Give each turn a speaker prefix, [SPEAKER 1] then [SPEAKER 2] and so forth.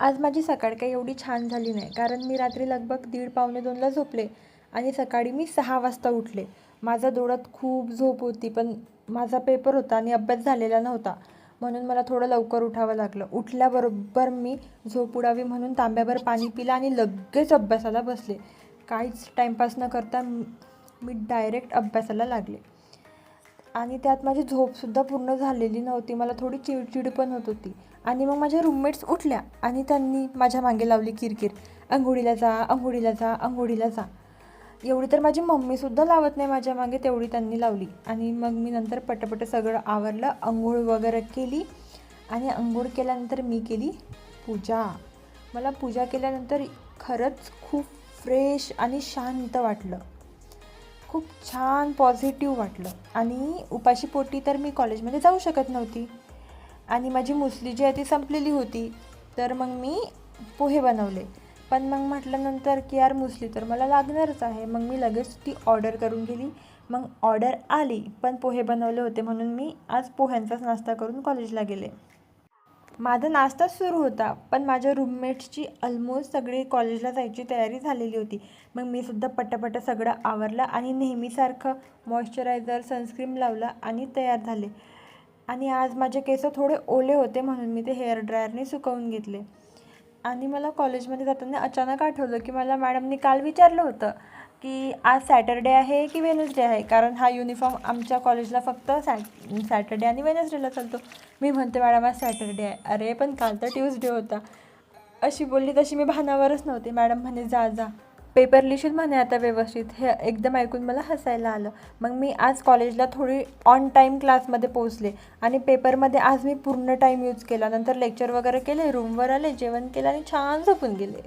[SPEAKER 1] आज माझी सकाळ काही एवढी छान झाली नाही, कारण मी रात्री लगभग 1:30-1:45ला झोपले आणि सकाळी मी 6 वाजता उठले. माझा डोळ्यात खूप झोप होती, पण माझा पेपर होता आणि अभ्यास झालेला नव्हता, म्हणून मला थोडं लवकर उठावं लागलं. उठल्याबरोबर मी झोप उडावी म्हणून तांब्याभर पाणी पिलं आणि लगेच अभ्यासाला बसले. काहीच टाईमपास न करता मी डायरेक्ट अभ्यासाला लागले. आणि त्यात माझी झोपसुद्धा पूर्ण झालेली नव्हती. मला थोडी चिडचिड पण होत होती. आणि मग माझ्या रूममेट्स उठल्या आणि त्यांनी माझ्या मागे लावली किरकिर, अंघोळीला जा, अंघोळीला जा, अंघोळीला जा. एवढी तर माझी मम्मीसुद्धा लावत नाही माझ्या मागे, तेवढी त्यांनी लावली. आणि मग मी नंतर पटापट सगळं आवरलं, अंघोळ वगैरे केली. आणि अंघोळ केल्यानंतर मी केली पूजा. मला पूजा केल्यानंतर खरंच खूप फ्रेश आणि शांत वाटलं. खूप छान पॉझिटिव्ह वाटलं. आणि उपाशीपोटी तर मी कॉलेजमध्ये जाऊ शकत नव्हती आणि माझी मुसली जी आहे ती संपलेली होती. तर मग मी पोहे बनवले. पण मग म्हटलं नंतर की यार मुसली तर मला लागणारच आहे. मग मी लगेच ती ऑर्डर करून गेली. मग ऑर्डर आली, पण पोहे बनवले होते म्हणून मी आज पोह्यांचाच नाश्ता करून कॉलेजला गेले. माझा नाश्ता सुरू होता, पण माझ्या रूममेट्सची ऑलमोस्ट सगळी कॉलेजला जायची तयारी झालेली होती. मग मी सुद्धा पटापट सगळं आवरलं आणि नेहमीसारखं मॉइश्चरायझर, सनस्क्रीम लावला आणि तयार झाले. आणि आज माझे केस थोडे ओले होते म्हणून मी ते हेअर ड्रायरने सुकवून घेतले. आणि मला कॉलेजमध्ये जाताना अचानक आठवलं की मला मॅडमनी काल विचारलं होतं की आज सॅटर्डे आहे की वेनसडे आहे, कारण हा युनिफॉर्म आमच्या कॉलेजला फक्त सॅटर्डे आणि वेनसडेला चालतो. मी म्हणते मॅडम आज सॅटर्डे आहे. अरे पण काल तर ट्यूसडे होता. अशी बोलली तशी मी भानावरच नव्हते. मॅडम म्हणे जा जा, पेपर लिहिशील म्हणे आता व्यवस्थित. हे एकदम ऐकून मला हसायला आलं. मग मी आज कॉलेजला थोडी ऑन टाईम क्लासमध्ये पोहोचले आणि पेपरमध्ये आज मी पूर्ण टाईम यूज केला. नंतर लेक्चर वगैरे केले, रूमवर आले, जेवण केलं आणि छान झोपून गेले.